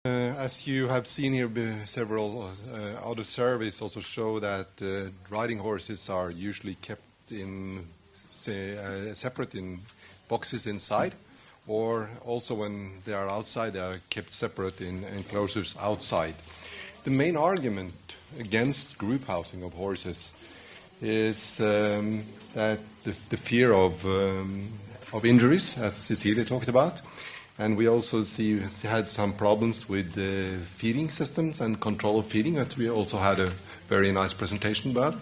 As you have seen here, several other surveys also show that riding horses are usually kept in separate in boxes inside, or also when they are outside, they are kept separate in enclosures outside. The main argument against group housing of horses is that the fear of injuries, as Cecilia talked about. And we also had some problems with the feeding systems and control of feeding that we also had a very nice presentation about.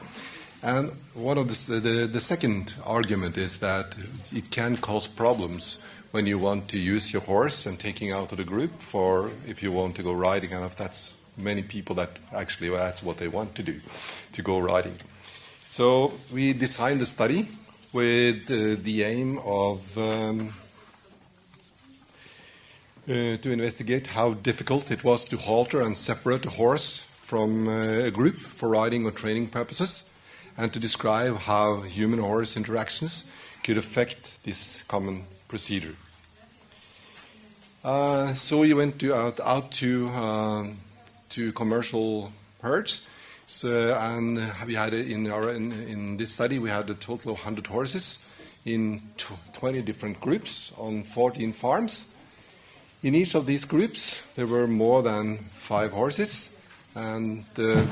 And one of the second argument is that it can cause problems when you want to use your horse and taking out of the group for if you want to go riding, and if that's many people that actually that's what they want to do, to go riding. So we designed a study with the aim of to investigate how difficult it was to halter and separate a horse from a group for riding or training purposes, and to describe how human-horse interactions could affect this common procedure. So we went out to commercial herds, and we had in this study we had a total of 100 horses in 20 different groups on 14 farms. In each of these groups, there were more than 5 horses, and the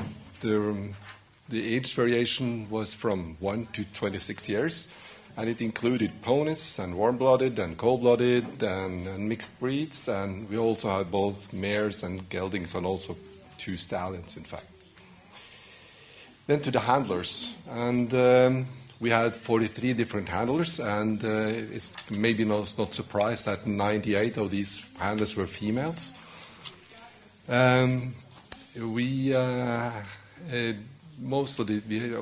age variation was from 1 to 26 years, and it included ponies and warm-blooded and cold-blooded and mixed breeds, and we also had both mares and geldings and also 2 stallions, in fact. Then to the handlers, and we had 43 different handlers, and it's maybe not surprised that 98 of these handlers were females. We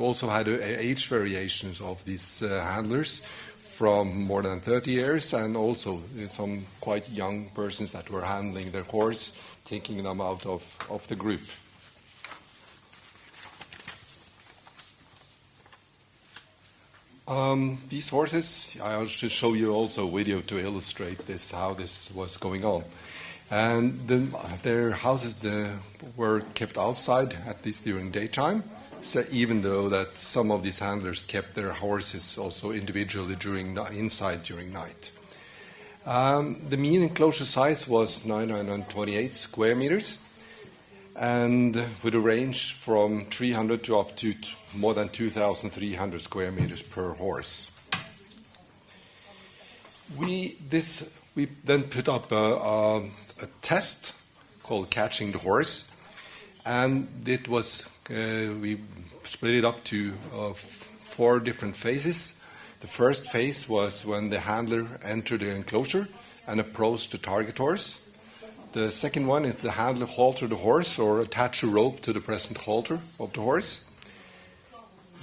also had age variations of these handlers from more than 30 years, and also some quite young persons that were handling their horse, taking them out of the group. These horses, I'll just show you also a video to illustrate this, how this was going on. And their houses were kept outside, at least during daytime, so even though that some of these handlers kept their horses also individually inside during night. The mean enclosure size was 928 square meters, and with a range from 300 to up to more than 2,300 square meters per horse. We then put up a test called Catching the Horse, and it was we split it up to 4 different phases. The first phase was when the handler entered the enclosure and approached the target horse. The second one is the handler halter the horse or attach a rope to the present halter of the horse.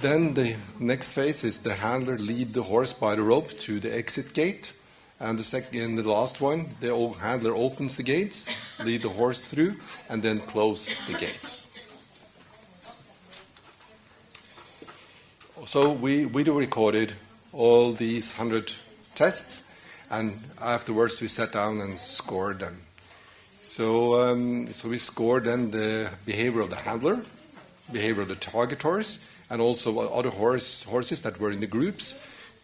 Then the next phase is the handler lead the horse by the rope to the exit gate. And the last one, the handler opens the gates, lead the horse through, and then close the gates. So we recorded all these 100 tests, and afterwards we sat down and scored them. So we scored then the behavior of the handler, behavior of the target horse, and also other horses that were in the groups.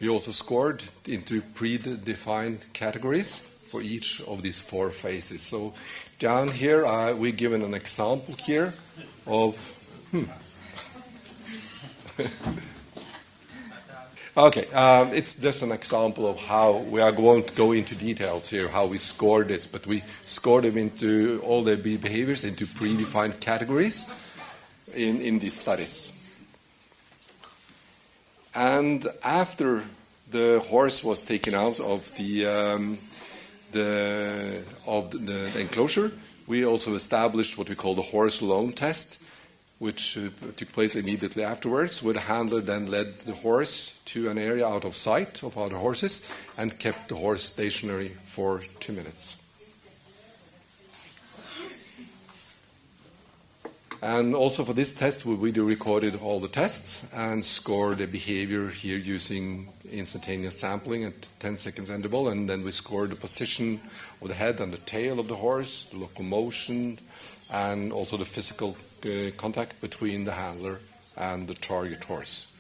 We also scored into predefined categories for each of these 4 phases. So down here, we're given an example here of... Okay, it's just an example of how we are going to go into details here, how we score this, but we scored them into all the behaviors into predefined categories in these studies. And after the horse was taken out of the enclosure, we also established what we call the horse loan test, which took place immediately afterwards, where the handler then led the horse to an area out of sight of other horses and kept the horse stationary for 2 minutes. And also for this test, we recorded all the tests and scored the behavior here using instantaneous sampling at 10 seconds interval, and then we score the position of the head and the tail of the horse, the locomotion, and also the physical contact between the handler and the target horse.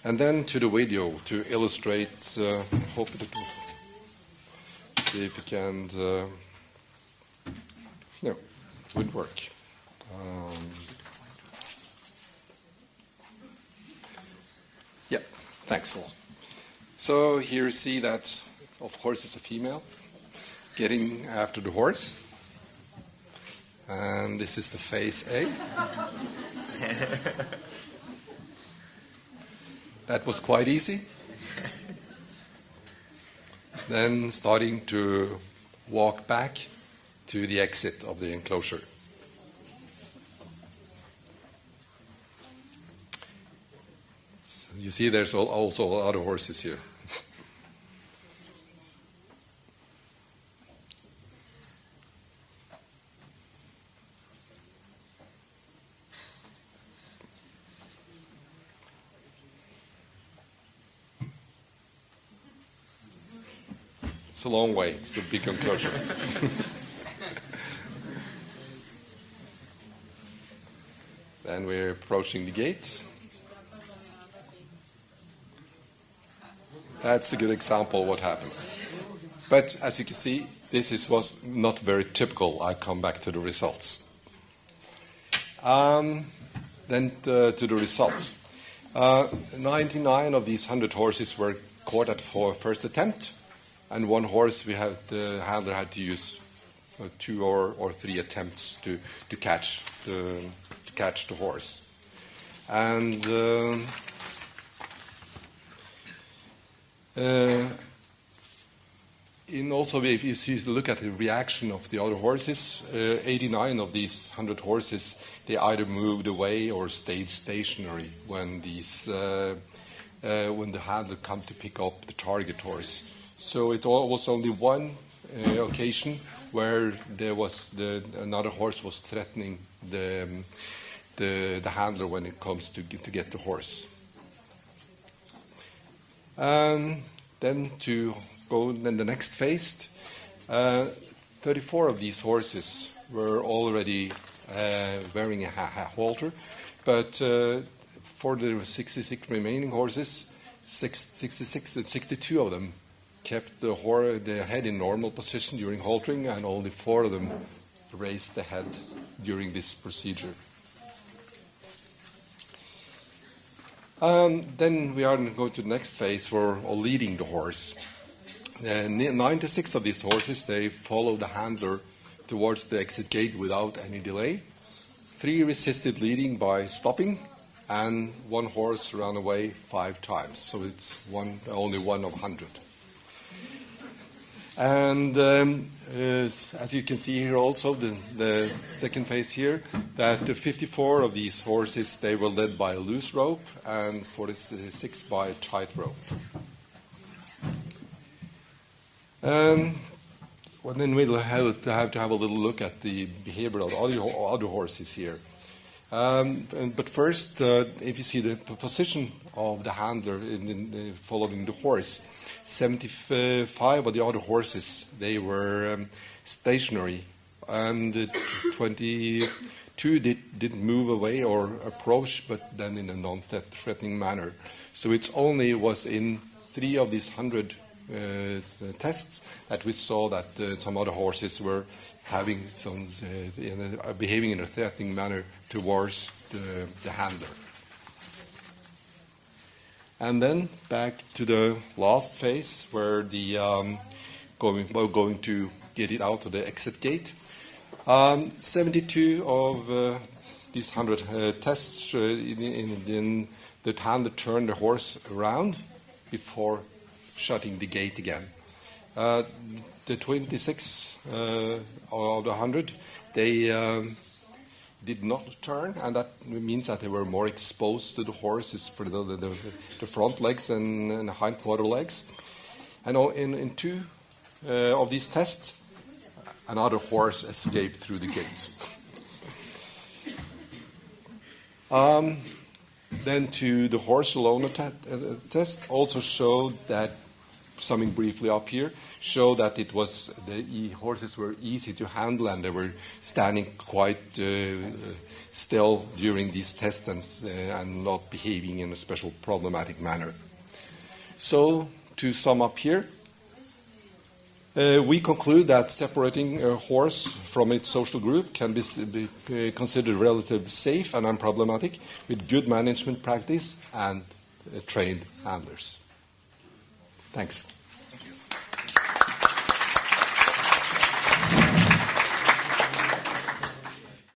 And then to the video to illustrate, hope it see if we can, no, it would work. Yeah, thanks a lot. So here you see that, of course, it's a female getting after the horse. And this is the phase A. That was quite easy. Then starting to walk back to the exit of the enclosure. So you see there's also a lot of horses here. It's a long way. It's a big enclosure. Then we're approaching the gate. That's a good example of what happened. But as you can see, this was not very typical. I come back to the results. Then to the results. 99 of these 100 horses were caught at first attempt. And one horse, the handler had to use 2 or 3 attempts to catch the horse. And also, if you look at the reaction of the other horses, 89 of these 100 horses, they either moved away or stayed stationary when the handler come to pick up the target horse. So it was only one occasion where there was another horse was threatening the handler when it comes to get the horse. Then to go in the next phase, 34 of these horses were already wearing a halter, but for the 66 remaining horses, 62 of them kept the head in normal position during haltering, and only 4 of them raised the head during this procedure. Then we are going to the next phase for leading the horse. 96 of these horses, they follow the handler towards the exit gate without any delay. 3 resisted leading by stopping, and 1 horse ran away 5 times. So it's only 1 of 100. And as you can see here also, the second phase here, that the 54 of these horses, they were led by a loose rope, and 46 by a tight rope. Well, then we'll have to have a little look at the behavior of other horses here. But first, if you see the position of the handler in following the horse, 75 of the other horses, they were stationary, and 22 didn't move away or approach, but then in a non-threatening manner. So it only was in 3 of these 100 tests that we saw that some other horses were having behaving in a threatening manner towards the handler. And then back to the last phase, where the going to get it out of the exit gate. 72 of these 100 tests, the handler turned the horse around before shutting the gate again. The 26 of the 100, they did not turn, and that means that they were more exposed to the horses for the front legs and hind quarter legs. And in 2 of these tests, another horse escaped through the gate. then to the horse alone test also showed that, summing briefly up here, showed that it was the horses were easy to handle and they were standing quite still during these tests and not behaving in a special problematic manner. So to sum up here, we conclude that separating a horse from its social group can be considered relatively safe and unproblematic with good management practice and trained handlers. Thanks. Thank you.